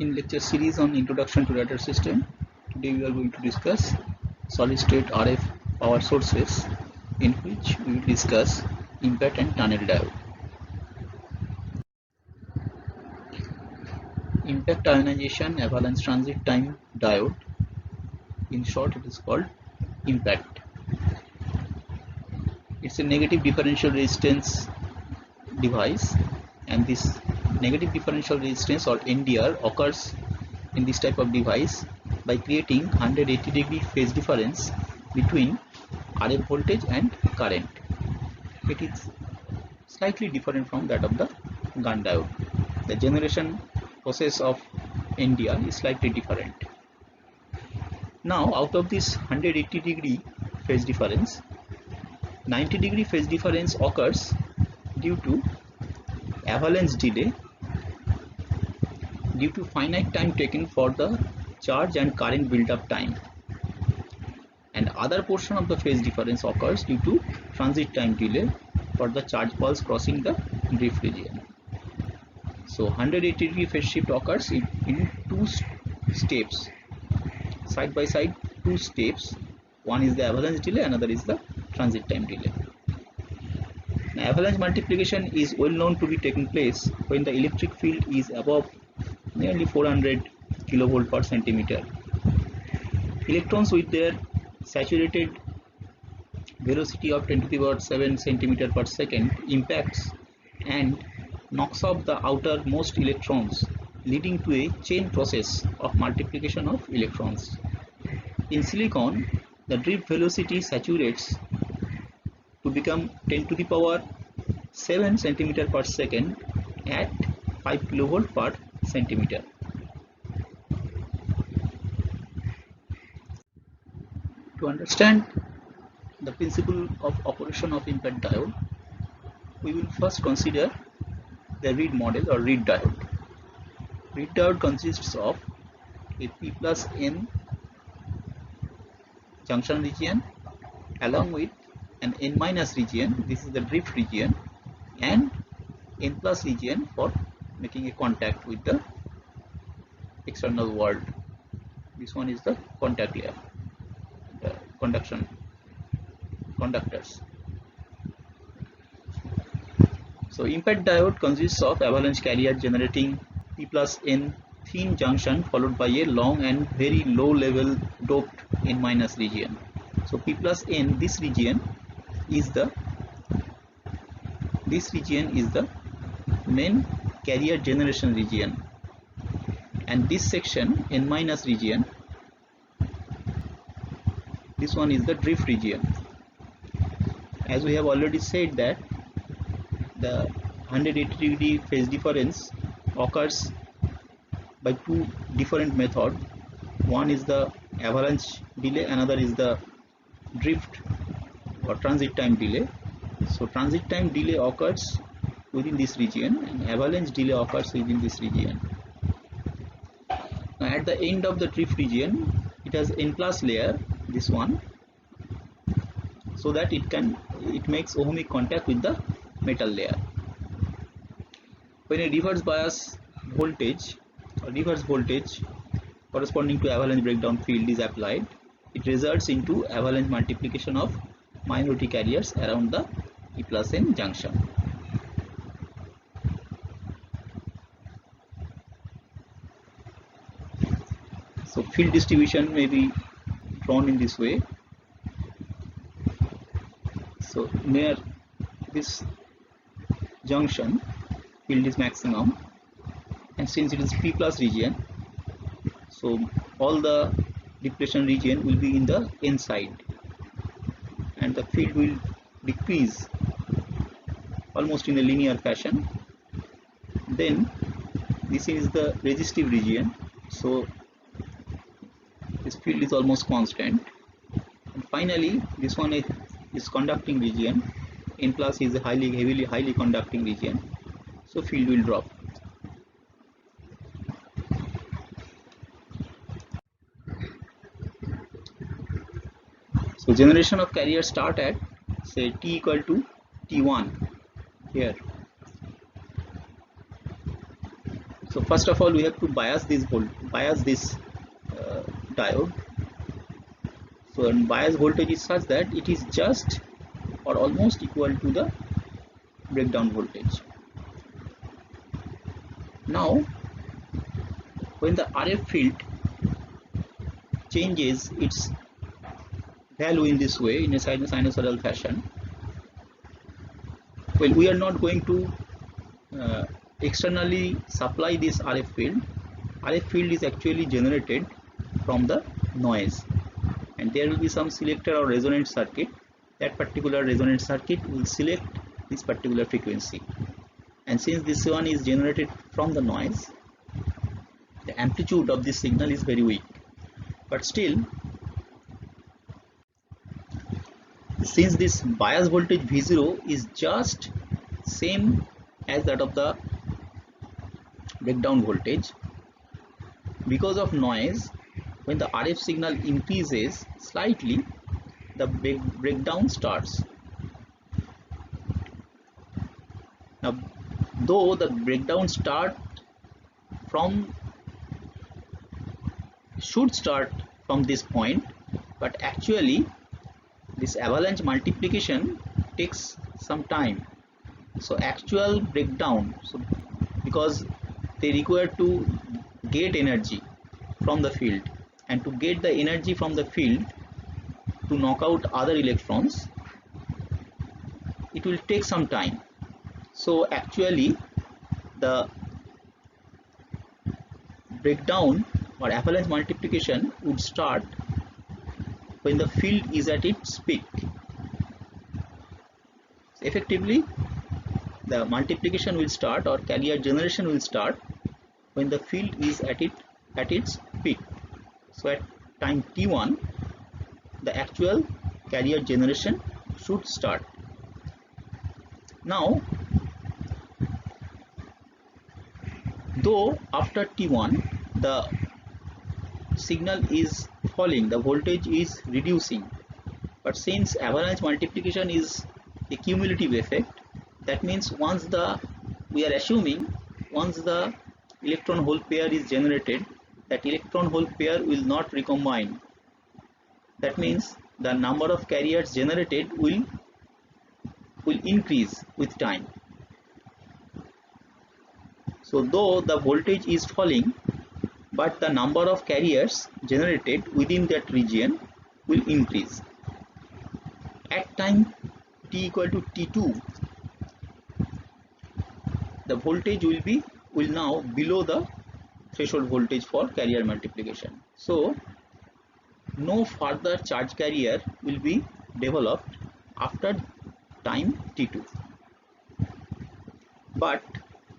In lecture series on Introduction to Radar System, today we are going to discuss solid state RF power sources, in which we will discuss impact and tunnel diode. Impact ionization avalanche transit time diode, in short it is called impact. It's a negative differential resistance device, and this negative differential resistance or NDR occurs in this type of device by creating 180-degree phase difference between RF voltage and current. It is slightly different from that of the GaN diode. The generation process of NDR is slightly different. Now, out of this 180-degree phase difference, 90-degree phase difference occurs due to avalanche delay due to finite time taken for the charge and current build-up time, and other portion of the phase difference occurs due to transit time delay for the charge pulse crossing the drift region. So 180-degree phase shift occurs in two steps, side by side, two steps. One is the avalanche delay, another is the transit time delay. Now, avalanche multiplication is well known to be taking place when the electric field is above nearly 400 kilovolt per centimeter. Electrons with their saturated velocity of 10 to the power 7 centimeter per second impacts and knocks off the outermost electrons, leading to a chain process of multiplication of electrons. In silicon, the drift velocity saturates to become 10 to the power 7 centimeter per second at 5 kilovolt per centimeter. To understand the principle of operation of impact diode, we will first consider the reed model or reed diode. Reed diode consists of a P plus N junction region along with an N minus region, this is the drift region, and N plus region for making a contact with the external world. This one is the contact layer, the conductors. So impact diode consists of avalanche carrier generating P plus N thin junction followed by a long and very low level doped N minus region. So P plus N, this region is the main carrier generation region, and this section N minus region, this one is the drift region. As we have already said that the 180-degree phase difference occurs by two different methods. One is the avalanche delay, another is the drift or transit time delay. So transit time delay occurs within this region and avalanche delay occurs within this region. Now at the end of the drift region, it has N plus layer, this one, so that it makes ohmic contact with the metal layer. When a reverse bias voltage or reverse voltage corresponding to avalanche breakdown field is applied, it results into avalanche multiplication of minority carriers around the P plus N junction. So field distribution may be drawn in this way. So near this junction, field is maximum, and since it is P plus region, so all the depletion region will be in the N side, and the field will decrease almost in a linear fashion. Then this is the resistive region, so this field is almost constant, and finally this one is conducting region. N plus is a highly conducting region, so field will drop. So generation of carrier start at say T equal to T1 here. So So first of all, we have to bias this diode. So bias voltage is such that it is just or almost equal to the breakdown voltage. Now when the RF field changes its value in this way, in a sinusoidal fashion, well, we are not going to externally supply this RF field. RF field is actually generated from the noise, and there will be some selector or resonant circuit. That particular resonant circuit will select this particular frequency, and since this one is generated from the noise, the amplitude of this signal is very weak. But still, since this bias voltage V0 is just same as that of the breakdown voltage, because of noise, when the RF signal increases slightly, the breakdown starts. Now, though the breakdown should start from this point, but actually this avalanche multiplication takes some time. So actual breakdown, so because they require to get energy from the field, and to get the energy from the field to knock out other electrons, it will take some time. So actually the breakdown or avalanche multiplication would start when the field is at its peak. So effectively, the multiplication will start, or carrier generation will start, when the field is at its peak. So at time t1, the actual carrier generation should start. Now, though after t1 the signal is falling, the voltage is reducing, but since avalanche multiplication is a cumulative effect, that means we are assuming once the electron hole pair is generated, that electron hole pair will not recombine. That means the number of carriers generated will increase with time. So though the voltage is falling, but the number of carriers generated within that region will increase. At time t equal to t2, the voltage will now below the threshold voltage for carrier multiplication. So no further charge carrier will be developed after time t2. But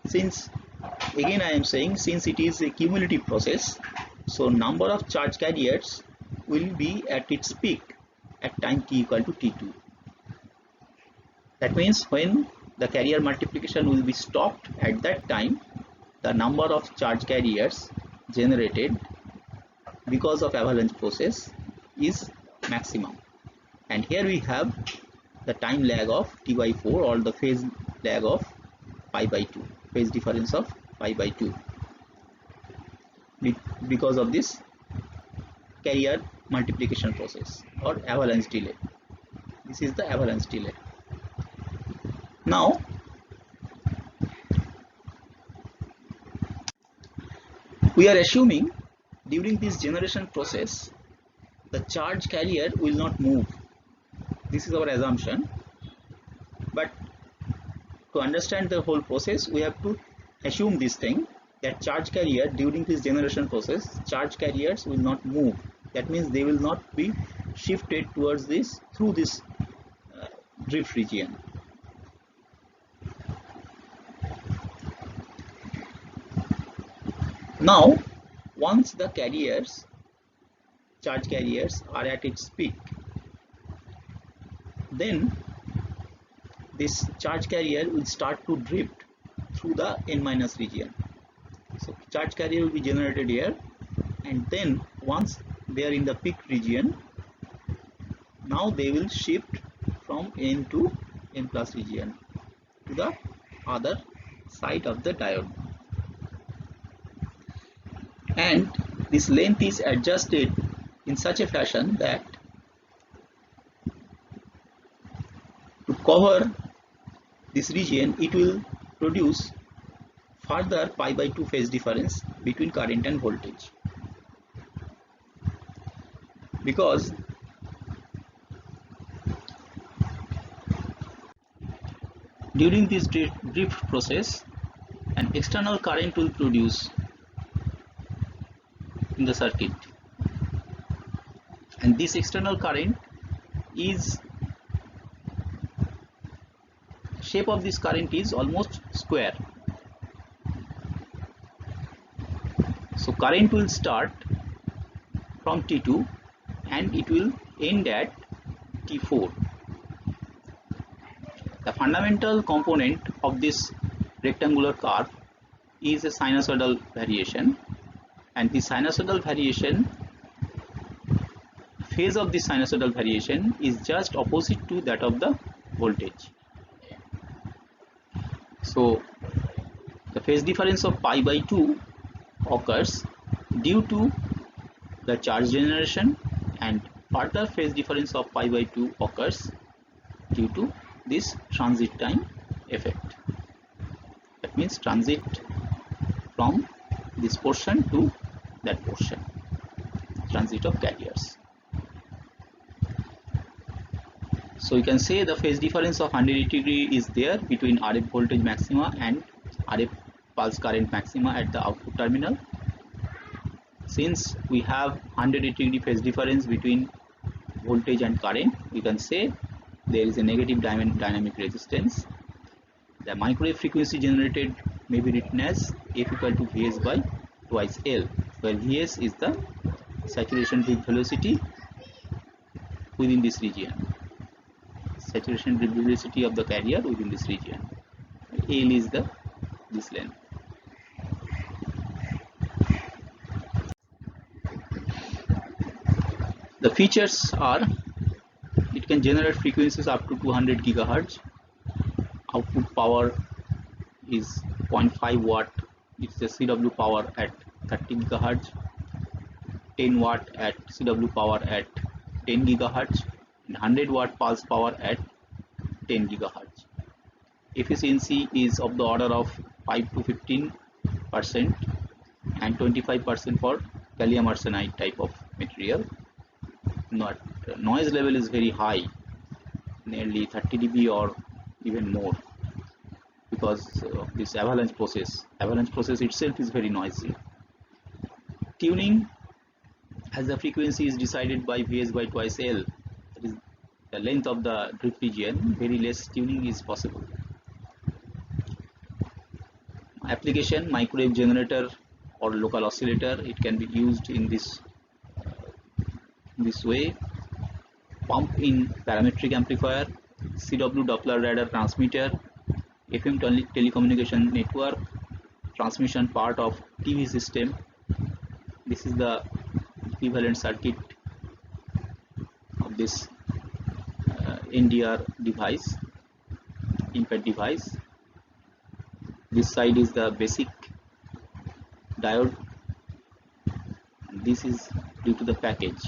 since, again I am saying, since it is a cumulative process, so number of charge carriers will be at its peak at time t equal to t2. That means when the carrier multiplication will be stopped at that time, the number of charge carriers generated because of avalanche process is maximum. And here we have the time lag of t by 4, or the phase lag of pi by 2, phase difference of pi by 2, because of this carrier multiplication process or avalanche delay. This is the avalanche delay. Now we are assuming during this generation process the charge carrier will not move. This is our assumption, but to understand the whole process we have to assume this thing, that charge carrier during this generation process, charge carriers will not move. That means they will not be shifted towards this through this drift region. Now once the charge carriers are at its peak, then this charge carrier will start to drift through the n- region. So charge carrier will be generated here, and then once they are in the peak region, now they will shift from n to n+ region to the other side of the diode. and this length is adjusted in such a fashion that to cover this region it will produce further pi by 2 phase difference between current and voltage, because during this drift process an external current will produce in the circuit, and this external current is shape of this current is almost square. So current will start from T2 and it will end at T4. The fundamental component of this rectangular curve is a sinusoidal variation, and the sinusoidal variation, phase of the sinusoidal variation is just opposite to that of the voltage. So the phase difference of pi by 2 occurs due to the charge generation, and further phase difference of pi by 2 occurs due to this transit time effect. That means transit from this portion to that portion, transit of carriers. So you can say the phase difference of 180 degree is there between RF voltage maxima and RF pulse current maxima at the output terminal. Since we have 180 degree phase difference between voltage and current, we can say there is a negative dynamic resistance. The microwave frequency generated may be written as F equal to Vs by twice L, where Vs is the saturation drift velocity within this region, saturation drift velocity of the carrier within this region. L is this length. The features are, it can generate frequencies up to 200 GHz. Output power is 0.5 watt. It's a CW power at 30 GHz, 10 watt at CW power at 10 GHz, and 100 watt pulse power at 10 GHz. Efficiency is of the order of 5 to 15% and 25% for gallium arsenide type of material. Noise level is very high, nearly 30 dB or even more, because of this avalanche process. Avalanche process itself is very noisy. Tuning, as the frequency is decided by Vs by twice L, that is the length of the drift region, very less tuning is possible. Application, microwave generator or local oscillator, it can be used in this way. Pump in parametric amplifier, CW Doppler radar transmitter, FM telecommunication network, transmission part of TV system. This is the equivalent circuit of this NDR device, InFET device. This side is the basic diode, and this is due to the package.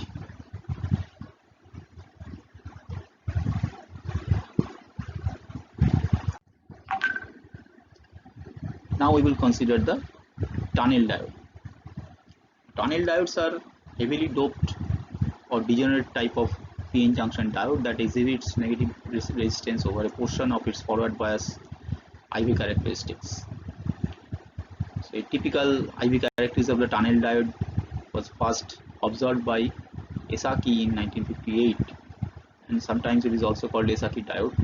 Now we will consider the tunnel diode. Tunnel diodes are heavily doped or degenerate type of PN junction diode that exhibits negative resistance over a portion of its forward bias IV characteristics. So a typical IV characteristic of the tunnel diode was first observed by Esaki in 1958, and sometimes it is also called Esaki diode.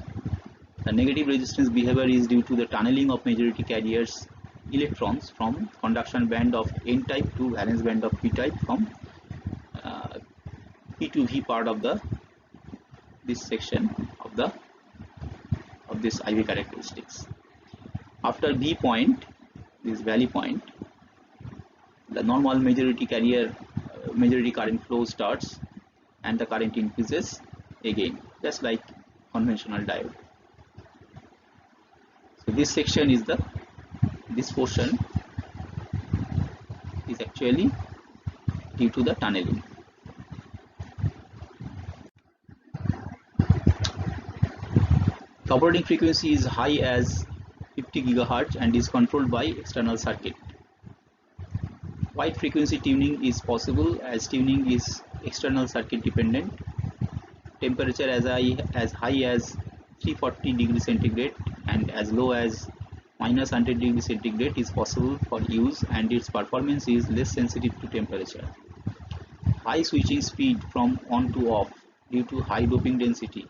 The negative resistance behavior is due to the tunneling of majority carriers electrons from conduction band of N type to valence band of P type from P to V part of this section of this IV characteristics. After V point, this valley point, the normal majority current flow starts and the current increases again, just like conventional diode. So this section is this portion is actually due to the tunneling. The operating frequency is high as 50 GHz and is controlled by external circuit. Wide frequency tuning is possible as tuning is external circuit dependent. Temperature as high as 340 degrees centigrade and as low as -100 degrees centigrade is possible for use, and its performance is less sensitive to temperature. High switching speed from on to off due to high doping density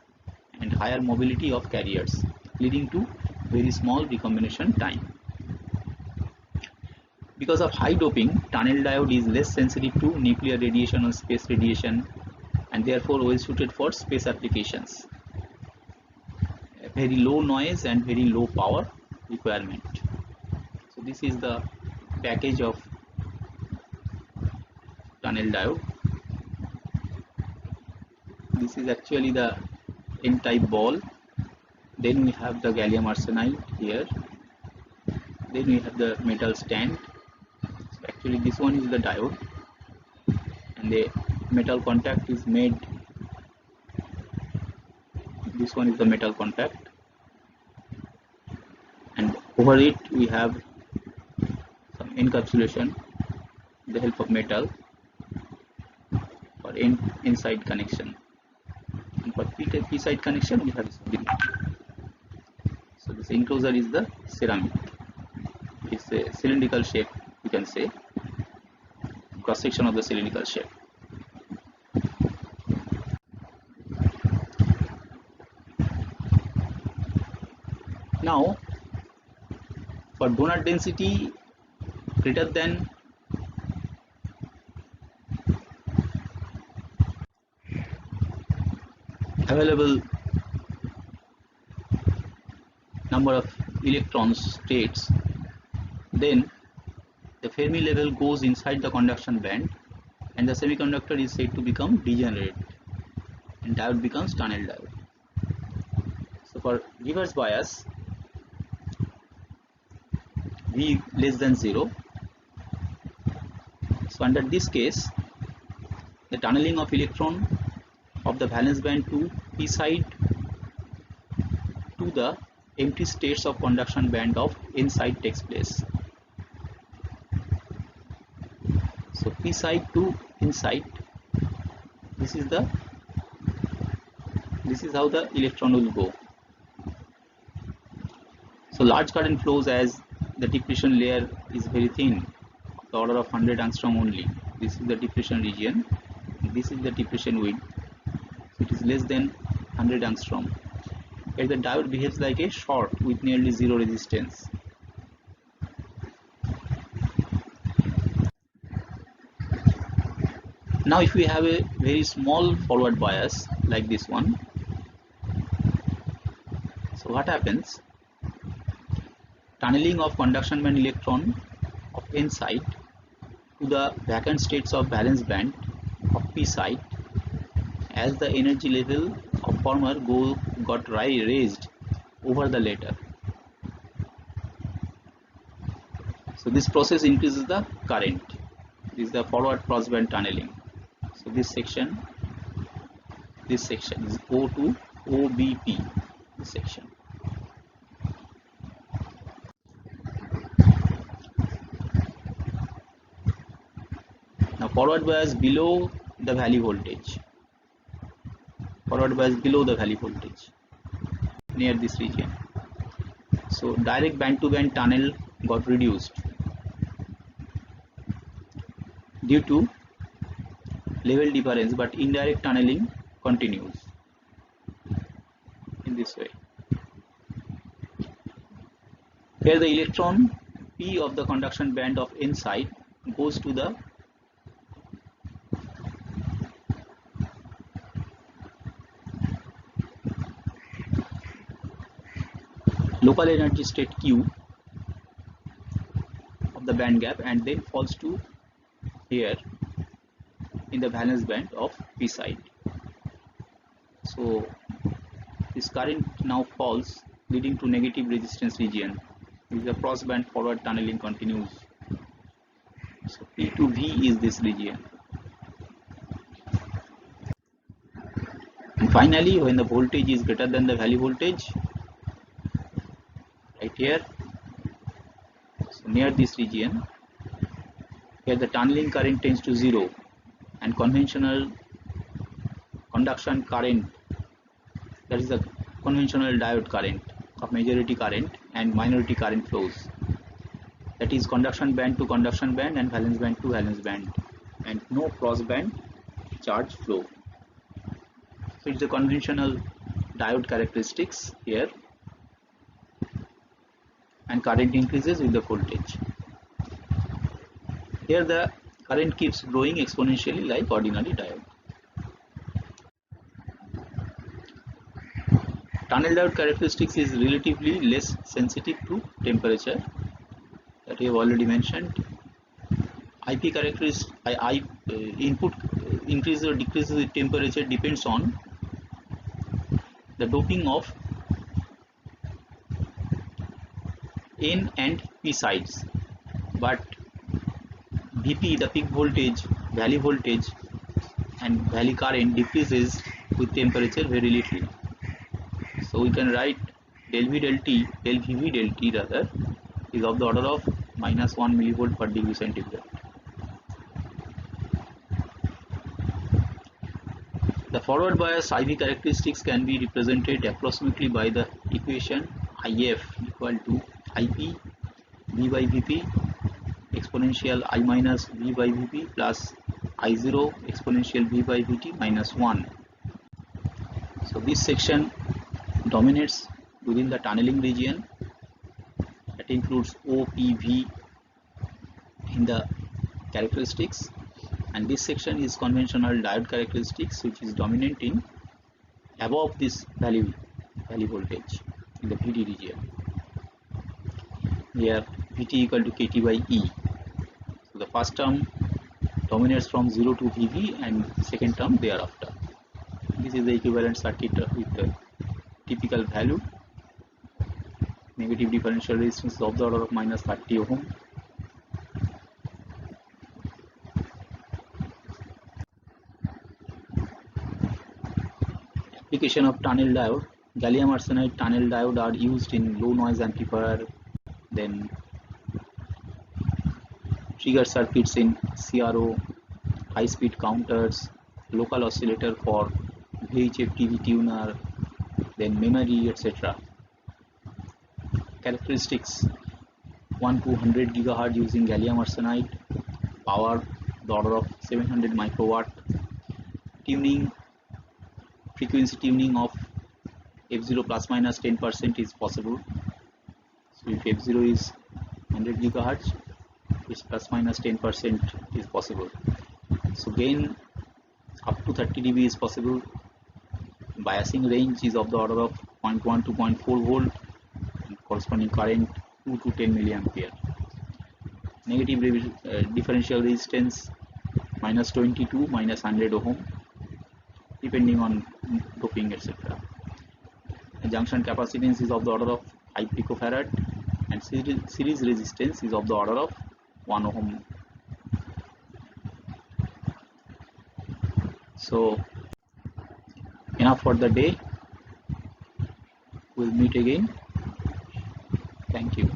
and higher mobility of carriers, leading to very small recombination time. Because of high doping, tunnel diode is less sensitive to nuclear radiation or space radiation and therefore well suited for space applications. Very low noise and very low power requirement. So this is the package of tunnel diode. This is actually the N-type ball. Then we have the gallium arsenide here. Then we have the metal stand. So actually this one is the diode, and the metal contact is made. This one is the metal contact, and over it we have some encapsulation with the help of metal for inside connection, and for p-side connection we have this. So this enclosure is the ceramic. It's a cylindrical shape, you can say, cross section of the cylindrical shape. Now for donor density greater than available number of electron states, then the Fermi level goes inside the conduction band and the semiconductor is said to become degenerate and diode becomes tunnel diode. So for reverse bias, V less than 0, so under this case the tunneling of electron of the valence band to p side to the empty states of conduction band of n side takes place. So p side to inside, this is how the electron will go. So large current flows as the depletion layer is very thin, the order of 100 angstrom only. This is the depletion region, this is the depletion width, so it is less than 100 angstrom. Here the diode behaves like a short with nearly zero resistance. Now if we have a very small forward bias like this one, so what happens? Tunneling of conduction band electron of n side to the vacant states of valence band of p side, as the energy level of former got raised over the latter. So this process increases the current. This is the forward crossband tunneling. So this section is O to OBP, this section. Now forward bias below the valley voltage. Forward bias below the valley voltage near this region. So direct band to band tunnel got reduced due to level difference, but indirect tunneling continues in this way. Here the electron P of the conduction band of n side goes to the local energy state Q of the band gap and then falls to here in the valence band of p side. So this current now falls, leading to negative resistance region. This is the crossband forward tunneling continues. So P to V is this region. And finally, when the voltage is greater than the valley voltage, right here, so near this region, here the tunneling current tends to 0 and conventional conduction current, that is the conventional diode current of majority current and minority current flows, that is conduction band to conduction band and valence band to valence band, and no cross band charge flow. So it's the conventional diode characteristics here, and current increases with the voltage. Here the current keeps growing exponentially like ordinary diode. Tunnel diode characteristics is relatively less sensitive to temperature, that we have already mentioned. IP characteristics, input increases or decreases with temperature depends on the doping of N and P sides, but Vp, the peak voltage, valley voltage and valley current decreases with temperature very little. So we can write del V del T, del Vv del T rather, is of the order of -1 millivolt per degree centigrade. The forward bias IV characteristics can be represented approximately by the equation IF equal to IP V by Vp exponential I minus V by Vp plus I0 exponential V by Vt minus 1. So this section dominates within the tunneling region, that includes OPV in the characteristics, and this section is conventional diode characteristics, which is dominant in above this valley voltage in the VD region. Here Vt equal to Kt by E. So the first term dominates from 0 to Vv and second term thereafter. This is the equivalent circuit with the typical value. Negative differential resistance of the order of -30 ohm. Application of tunnel diode. Gallium arsenide tunnel diode are used in low noise amplifier, then trigger circuits in CRO, high speed counters, local oscillator for VHF TV tuner, then memory, etc. Characteristics: 1 to 100 GHz using gallium arsenide, power the order of 700 microwatt, tuning, frequency tuning of F0 plus minus 10% is possible. So if F0 is 100 GHz, its plus minus 10% is possible. So gain up to 30 dB is possible. Biasing range is of the order of 0.1 to 0.4 volt, and corresponding current 2 to 10 milliampere. Negative differential resistance -20 to -100 ohm, depending on doping, etc. The junction capacitance is of the order of 5 picofarad, and series resistance is of the order of 1 ohm. So enough for the day. We'll meet again. Thank you.